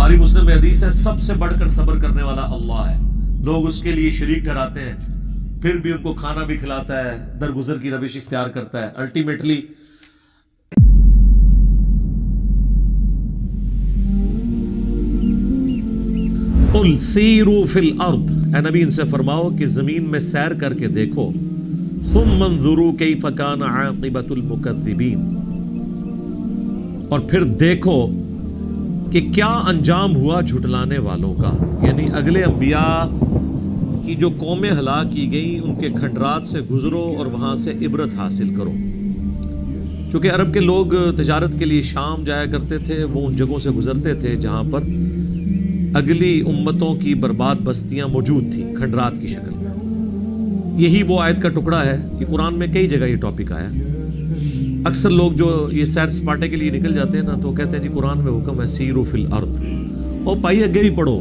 بخاری مسلم میں حدیث ہے سب سے بڑھ کر صبر کرنے والا اللہ ہے. لوگ اس کے لیے شریک ٹھہراتے ہیں, پھر بھی ان کو کھانا بھی کھلاتا ہے, درگزر کی روش اختیار کرتا ہے. الٹیمیٹلی قل سیروا فی الارض, اے نبی ان سے فرماؤ کہ زمین میں سیر کر کے دیکھو. ثم انظروا کیف کان عاقبۃ المکذبین, اور پھر دیکھو کہ کیا انجام ہوا جھٹلانے والوں کا. یعنی اگلے انبیاء کی جو قومیں ہلاک کی گئیں ان کے کھنڈرات سے گزرو اور وہاں سے عبرت حاصل کرو. چونکہ عرب کے لوگ تجارت کے لیے شام جایا کرتے تھے, وہ ان جگہوں سے گزرتے تھے جہاں پر اگلی امتوں کی برباد بستیاں موجود تھیں کھنڈرات کی شکل میں. یہی وہ آیت کا ٹکڑا ہے کہ قرآن میں کئی جگہ یہ ٹاپک آیا. اکثر لوگ جو یہ سیر سپاٹے کے لیے نکل جاتے ہیں نا تو کہتے ہیں جی قرآن میں حکم ہے سیروا فی الارض. او بھائی اگے بھی پڑھو.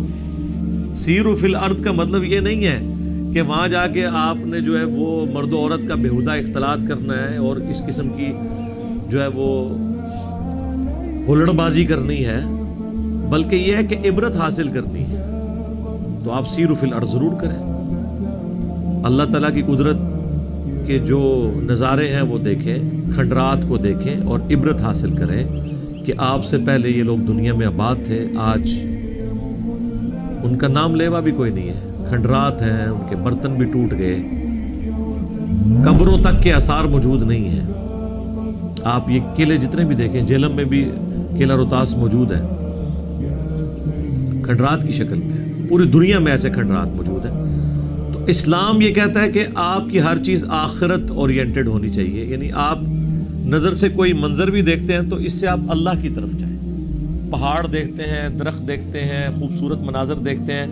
سیروا فی الارض کا مطلب یہ نہیں ہے کہ وہاں جا کے آپ نے جو ہے وہ مرد و عورت کا بےہودہ اختلاط کرنا ہے اور اس قسم کی جو ہے وہ ہلڑ بازی کرنی ہے, بلکہ یہ ہے کہ عبرت حاصل کرنی ہے. تو آپ سیروا فی الارض ضرور کریں. اللہ تعالیٰ کی قدرت کے جو نظارے ہیں وہ دیکھیں, کھنڈرات کو دیکھیں اور عبرت حاصل کریں کہ آپ سے پہلے یہ لوگ دنیا میں آباد تھے, آج ان کا نام لیوا بھی کوئی نہیں ہے. کھنڈرات ہیں, ان کے برتن بھی ٹوٹ گئے, قبروں تک کے آثار موجود نہیں ہیں. آپ یہ قلعے جتنے بھی دیکھیں, جہلم میں بھی قلعہ روہتاس موجود ہے کھنڈرات کی شکل میں. پوری دنیا میں ایسے کھنڈرات موجود ہیں. تو اسلام یہ کہتا ہے کہ آپ کی ہر چیز آخرت اورینٹڈ ہونی چاہیے. یعنی آپ نظر سے کوئی منظر بھی دیکھتے ہیں تو اس سے آپ اللہ کی طرف جائیں. پہاڑ دیکھتے ہیں, درخت دیکھتے ہیں, خوبصورت مناظر دیکھتے ہیں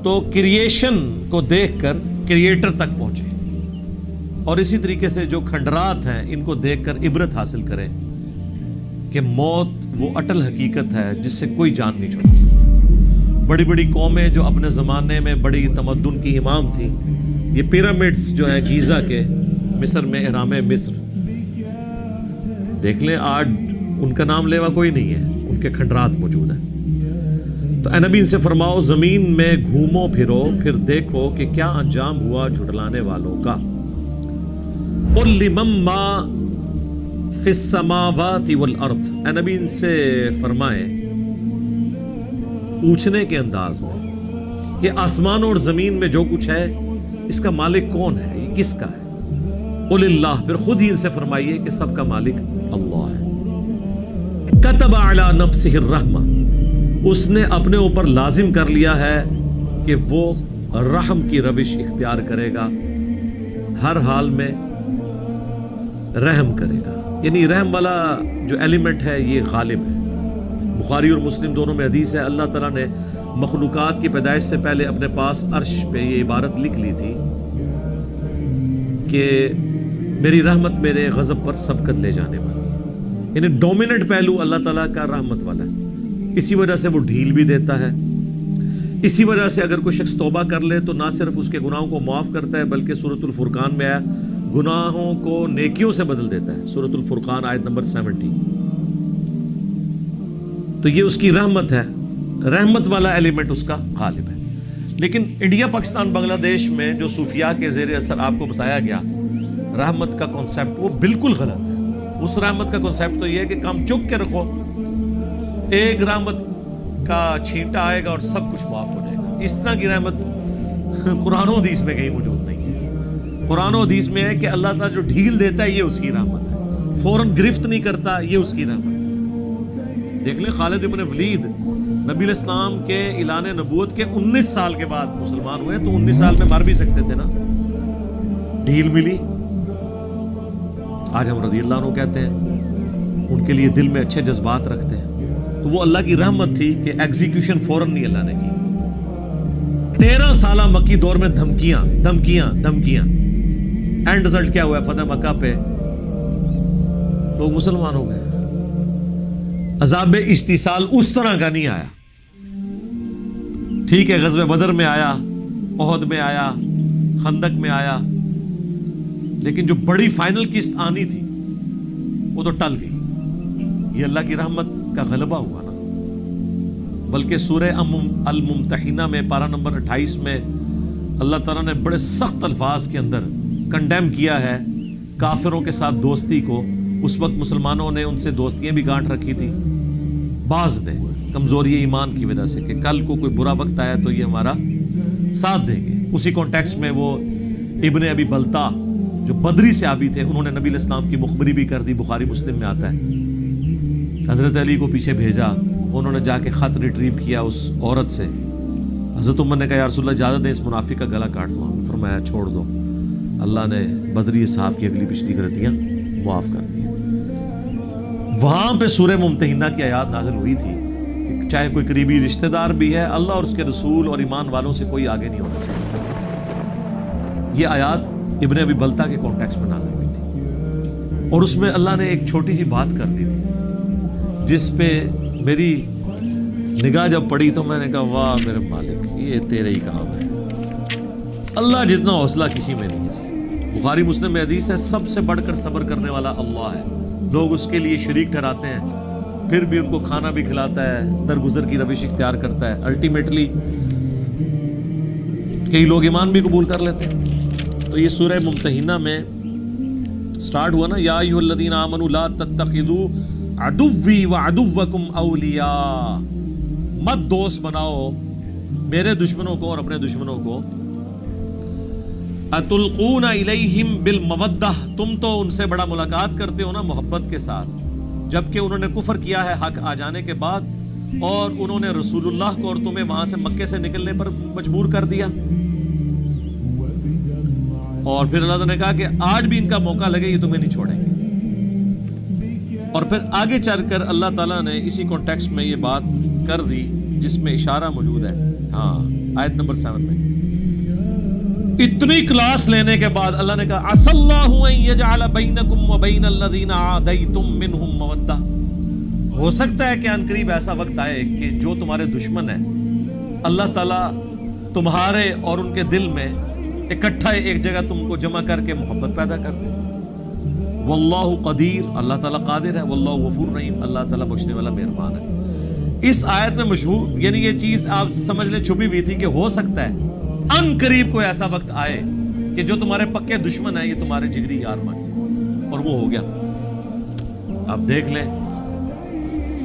تو کریشن کو دیکھ کر کریٹر تک پہنچیں. اور اسی طریقے سے جو کھنڈرات ہیں ان کو دیکھ کر عبرت حاصل کریں کہ موت وہ اٹل حقیقت ہے جس سے کوئی جان نہیں چھڑا سکتا. بڑی بڑی قومیں جو اپنے زمانے میں بڑی تمدن کی امام تھیں, یہ پیرامڈز جو ہیں گیزا کے مصر میں, اہرام مصر دیکھ لیں, آج ان کا نام لیوا کوئی نہیں ہے, ان کے کھنڈرات موجود ہیں. تو اے نبی ان سے فرماؤ زمین میں گھومو پھرو, پھر دیکھو کہ کیا انجام ہوا جھٹلانے والوں کا. قل لمن ما فی السماوات والارض, اے نبی ان سے فرمائیں پوچھنے کے انداز میں کہ آسمانوں اور زمین میں جو کچھ ہے اس کا مالک کون ہے, یہ کس کا ہے. قل اللہ, پھر خود ہی ان سے فرمائیے کہ سب کا مالک اللہ ہے. کتب علی نفسہ الرحمہ, اس نے اپنے اوپر لازم کر لیا ہے کہ وہ رحم کی روش اختیار کرے گا, ہر حال میں رحم کرے گا. یعنی رحم والا جو ایلیمنٹ ہے یہ غالب ہے. بخاری اور مسلم دونوں میں حدیث ہے, اللہ تعالیٰ نے مخلوقات کی پیدائش سے پہلے اپنے پاس عرش پہ یہ عبارت لکھ لی تھی کہ میری رحمت میرے غضب پر سبقت لے جانے والی. یعنی ڈومیننٹ پہلو اللہ تعالیٰ کا رحمت والا ہے. اسی وجہ سے وہ ڈھیل بھی دیتا ہے. اسی وجہ سے اگر کوئی شخص توبہ کر لے تو نہ صرف اس کے گناہوں کو معاف کرتا ہے بلکہ سورۃ الفرقان میں آیا گناہوں کو نیکیوں سے بدل دیتا ہے. سورۃ الفرقان آیت نمبر 70. تو یہ اس کی رحمت ہے, رحمت والا ایلیمنٹ اس کا غالب ہے. لیکن انڈیا, پاکستان, بنگلہ دیش میں جو صوفیاء کے زیر اثر آپ کو بتایا گیا رحمت کا کنسیپٹ وہ بالکل غلط ہے. اس رحمت کا کنسیپٹ تو یہ ہے کہ کام چک کے رکھو, ایک رحمت کا چھینٹا آئے گا اور سب کچھ معاف ہو جائے گا. اس طرح کی رحمت قرآن و حدیث میں کہیں موجود نہیں ہے. قرآن و حدیث میں ہے کہ اللہ تعالیٰ جو ڈھیل دیتا ہے یہ اس کی رحمت ہے, فوراً گرفت نہیں کرتا یہ اس کی رحمت ہے. دیکھ لیں خالد ابن ولید نبی علیہ السلام کے اعلان نبوت کے 19 سال کے بعد مسلمان ہوئے, تو 19 سال میں مار بھی سکتے تھے نا, ڈھیل ملی. آج ہم رضی اللہ عنہ کہتے ہیں, ان کے لیے دل میں اچھے جذبات رکھتے ہیں, تو وہ اللہ کی رحمت تھی کہ ایگزیکیوشن فوراً نہیں اللہ نے کی. 13 سالہ مکی دور میں دھمکیاں دھمکیاں دھمکیاں, اینڈ رزلٹ کیا ہوا ہے, فتح مکہ پہ لوگ مسلمان ہو گئے. عذاب استیصال اس طرح کا نہیں آیا. ٹھیک ہے غزوہ بدر میں آیا, احد میں آیا, خندق میں آیا, لیکن جو بڑی فائنل قسط آنی تھی وہ تو ٹل گئی. یہ اللہ کی رحمت کا غلبہ ہوا نا. بلکہ سورہ الممتحنہ میں پارہ نمبر 28 میں اللہ تعالیٰ نے بڑے سخت الفاظ کے اندر کنڈیم کیا ہے کافروں کے ساتھ دوستی کو. اس وقت مسلمانوں نے ان سے دوستیاں بھی گانٹ رکھی تھی، بعض نے کمزوری ایمان کی وجہ سے کہ کل کو کوئی برا وقت آیا تو یہ ہمارا ساتھ دیں گے. اسی کانٹیکسٹ میں وہ ابن ابی بلتا جو بدری صحابی تھے، انہوں نے نبی علیہ السلام کی مخبری بھی کر دی، بخاری مسلم میں آتا ہے. حضرت علی کو پیچھے بھیجا، انہوں نے جا کے خط ریٹریو کیا اس عورت سے. حضرت عمر نے کہا یا رسول اللہ اجازت دیں اس منافق کا گلا کاٹ دو. فرمایا چھوڑ دو، اللہ نے بدری صاحب کی اگلی پچھلی غلطیاں معاف کر دی. وہاں پہ سورہ ممتحنہ کی آیات نازل ہوئی تھی کہ چاہے کوئی قریبی رشتہ دار بھی ہے، اللہ اور اس کے رسول اور ایمان والوں سے کوئی آگے نہیں ہونا چاہیے. یہ آیات ابن ابی بلتا کے کانٹیکسٹ میں نازل ہوئی تھی، اور اس میں اللہ نے ایک چھوٹی سی بات کر دی تھی جس پہ میری نگاہ جب پڑی تو میں نے کہا واہ میرے مالک، یہ تیرے ہی کام ہے. اللہ جتنا حوصلہ کسی میں نہیں ہے. بخاری مسلم میں حدیث ہے سب سے بڑھ کر صبر کرنے والا اللہ ہے. لوگ اس کے لیے شریک ٹھہراتے ہیں، پھر بھی ان کو کھانا بھی کھلاتا ہے، درگزر کی روش اختیار کرتا ہے. الٹیمیٹلی کئی لوگ ایمان بھی قبول کر لیتے ہیں. تو یہ سورہ ممتحنہ میں سٹارٹ ہوا نا، یا ایھا الذین آمنوا لا تتخذوا عدوی وعدوکم اولیاء، مت دوست بناؤ میرے دشمنوں کو اور اپنے دشمنوں کو. اتلقون الیہم بالمودہ، تم تو ان سے بڑا ملاقات کرتے ہو نا محبت کے ساتھ، جبکہ انہوں نے کفر کیا ہے حق آ جانے کے بعد، اور انہوں نے رسول اللہ کو اور تمہیں وہاں سے مکے سے نکلنے پر مجبور کر دیا. اور پھر اللہ تعالیٰ نے کہا کہ آج بھی ان کا موقع لگے یہ تمہیں نہیں چھوڑیں گے. اور پھر آگے چل کر اللہ تعالیٰ نے اسی کانٹیکسٹ میں یہ بات کر دی جس میں اشارہ موجود ہے. ہاں آیت نمبر 7 میں اتنی کلاس لینے کے بعد اللہ نے کہا عسى الله ان يجعل بينكم وبين الذين عاديتم منهم مودة، ہو سکتا ہے کہ ان قریب ایسا وقت آئے کہ جو تمہارے دشمن ہیں اللہ تعالیٰ تمہارے اور ان کے دل میں اکٹھا ایک جگہ تم کو جمع کر کے محبت پیدا کر دے. واللہ قدیر، اللہ تعالیٰ قادر ہے. واللہ غفور رحیم، اللہ تعالیٰ بخشنے والا مہربان ہے. اس آیت میں مشہور یعنی یہ چیز آپ سمجھ لیں چھپی ہوئی تھی کہ ہو سکتا ہے ان قریب کوئی ایسا وقت آئے کہ جو تمہارے پکے دشمن ہیں یہ تمہارے جگری یار بن جائے. اور وہ ہو گیا. آپ دیکھ لیں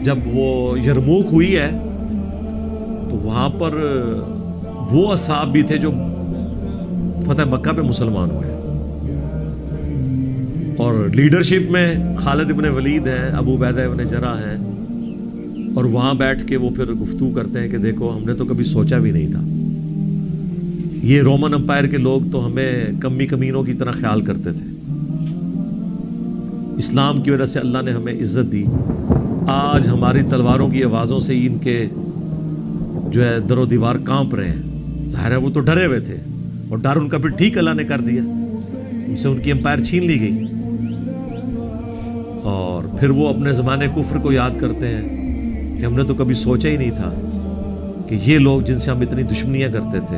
جب وہ یرموک ہوئی ہے تو وہاں پر وہ اصحاب بھی تھے جو فتح مکہ پہ مسلمان ہوئے، اور لیڈرشپ میں خالد ابن ولید ہیں، ابو عبیدہ ابن جرح ہیں. اور وہاں بیٹھ کے وہ پھر گفتگو کرتے ہیں کہ دیکھو ہم نے تو کبھی سوچا بھی نہیں تھا، یہ رومن امپائر کے لوگ تو ہمیں کمی کمینوں کی طرح خیال کرتے تھے. اسلام کی وجہ سے اللہ نے ہمیں عزت دی. آج ہماری تلواروں کی آوازوں سے ان کے جو ہے در و دیوار کانپ رہے ہیں. ظاہر ہے وہ تو ڈرے ہوئے تھے، اور ڈر ان کا پھر ٹھیک اللہ نے کر دیا، ان سے ان کی امپائر چھین لی گئی. اور پھر وہ اپنے زمانے کفر کو یاد کرتے ہیں کہ ہم نے تو کبھی سوچا ہی نہیں تھا کہ یہ لوگ جن سے ہم اتنی دشمنیاں کرتے تھے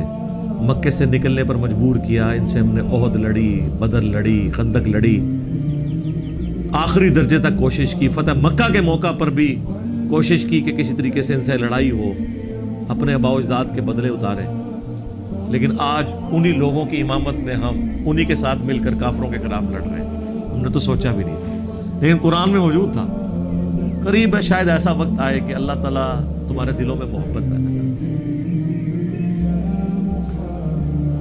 مکے سے نکلنے پر مجبور کیا، ان سے ہم نے احد لڑی، بدر لڑی، خندق لڑی، آخری درجے تک کوشش کی. فتح مکہ کے موقع پر بھی کوشش کی کہ کسی طریقے سے ان سے لڑائی ہو، اپنے آباء و اجداد کے بدلے اتاریں. لیکن آج انہی لوگوں کی امامت میں ہم انہی کے ساتھ مل کر کافروں کے خلاف لڑ رہے ہیں. ہم نے تو سوچا بھی نہیں تھا، لیکن قرآن میں موجود تھا. قریب ہے شاید ایسا وقت آئے کہ اللہ تعالیٰ تمہارے دلوں میں محبت پیدا کرے.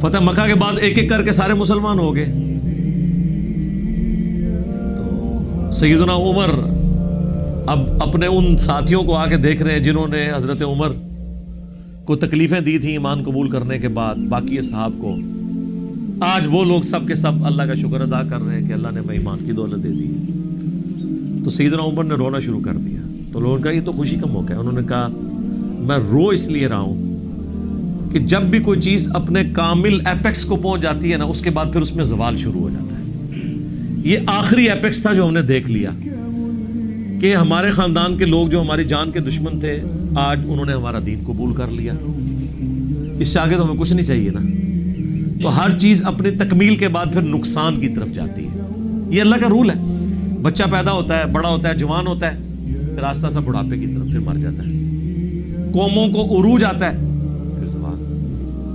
فتح مکہ کے بعد ایک ایک کر کے سارے مسلمان ہو گئے. تو سیدنا عمر اب اپنے ان ساتھیوں کو آگے دیکھ رہے ہیں جنہوں نے حضرت عمر کو تکلیفیں دی تھیں ایمان قبول کرنے کے بعد باقی اصحاب کو. آج وہ لوگ سب کے سب اللہ کا شکر ادا کر رہے ہیں کہ اللہ نے ہمیں ایمان کی دولت دے دی. تو سیدنا عمر نے رونا شروع کر دیا. تو لوگوں نے کہا یہ تو خوشی کا موقع ہے. انہوں نے کہا میں رو اس لیے رہا ہوں کہ جب بھی کوئی چیز اپنے کامل ایپیکس کو پہنچ جاتی ہے نا اس کے بعد پھر اس میں زوال شروع ہو جاتا ہے. یہ آخری ایپیکس تھا جو ہم نے دیکھ لیا کہ ہمارے خاندان کے لوگ جو ہماری جان کے دشمن تھے آج انہوں نے ہمارا دین قبول کر لیا. اس سے آگے تو ہمیں کچھ نہیں چاہیے نا. تو ہر چیز اپنی تکمیل کے بعد پھر نقصان کی طرف جاتی ہے. یہ اللہ کا رول ہے. بچہ پیدا ہوتا ہے، بڑا ہوتا ہے، جوان ہوتا ہے، پھر آہستہ آہستہ بڑھاپے کی طرف پھر مر جاتا ہے. قوموں کو عروج آتا ہے پھر زوال۔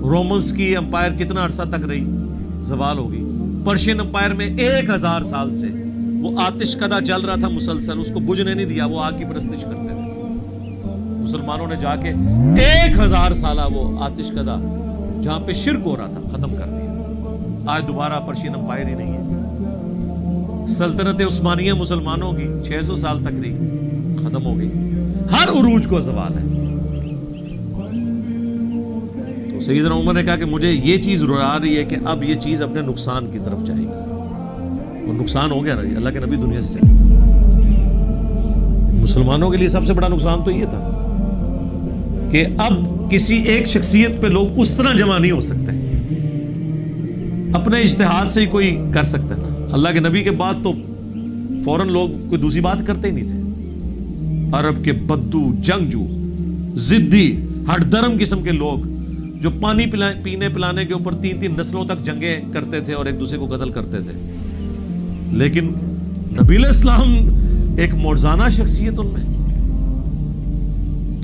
رومنس کی امپائر کتنا عرصہ تک رہی؟ زوال ہوگی۔ پرشین امپائر میں 1000 سال سے وہ آتش کدہ جل رہا تھا مسلسل، اس کو بجھنے نہیں دیا، وہ آگ کی پرستش کرتے تھے۔ مسلمانوں نے جا کے 1000 سالہ وہ آتش کدہ جہاں پہ شرک ہو رہا تھا ختم کر دیا۔ آج دوبارہ پرشین امپائر ہی نہیں ہے۔ سلطنت عثمانیہ مسلمانوں کی 600 سال تک رہی، ختم ہو گئی۔ ہر عروج کو زوال ہے۔ تو سیدنا عمر نے کہا کہ مجھے یہ چیز رلا رہی ہے کہ اب یہ چیز اپنے نقصان کی طرف جائے گی، اور نقصان ہو گیا رہی، اللہ کے نبی دنیا سے چلے گئے۔ مسلمانوں کے لیے سب سے بڑا نقصان تو یہ تھا کہ اب کسی ایک شخصیت پہ لوگ اس طرح جمع نہیں ہو سکتے، اپنے اجتہاد سے ہی کوئی کر سکتا ہے نا۔ اللہ کے نبی کے بعد تو فوراً لوگ کوئی دوسری بات کرتے ہی نہیں تھے۔ عرب کے بدو، جنگجو، ضدی، ہٹ درم قسم کے لوگ جو پانی پینے پلانے کے اوپر 3 نسلوں تک جنگیں کرتے تھے اور ایک دوسرے کو قتل کرتے تھے، لیکن نبی علیہ السلام ایک معجزانہ شخصیت ان میں۔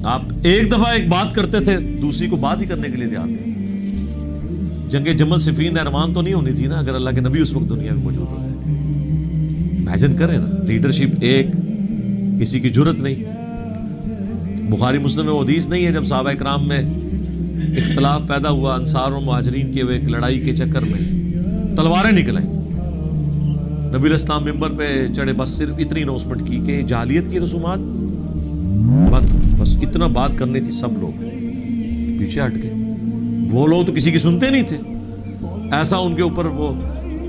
آپ ایک دفعہ ایک بات کرتے تھے، دوسری کو بات ہی کرنے کے لیے تیار نہیں ہوتے تھے۔ جنگ جمل صفین نہروان تو نہیں ہونی تھی نا اگر اللہ کے نبی اس وقت دنیا میں موجود ہوتے۔ امیجن کریں نا، لیڈرشپ ایک، کسی کی جرت نہیں۔ بخاری مسلم میں وہ حدیث نہیں ہے جب صحابہ کرام میں اختلاف پیدا ہوا انصار اور مہاجرین کے ایک لڑائی کے چکر میں تلواریں نکل آئیں، نبی علیہ السلام ممبر پہ چڑھے، بس صرف اتنی اناؤنسمنٹ کی کہ جاہلیت کی رسومات بس اتنا بات کرنی تھی، سب لوگ پیچھے ہٹ گئے۔ وہ لوگ تو کسی کی سنتے نہیں تھے، ایسا ان کے اوپر وہ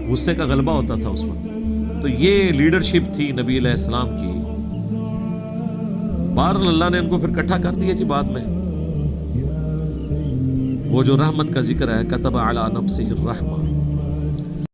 غصے کا غلبہ ہوتا تھا اس وقت۔ تو یہ لیڈرشپ تھی نبی علیہ السلام کی۔ بہرحال اللہ نے ان کو پھر اکٹھا کر دیا جی بعد میں۔ وہ جو رحمت کا ذکر ہے، کتب علی نفسہ الرحمہ،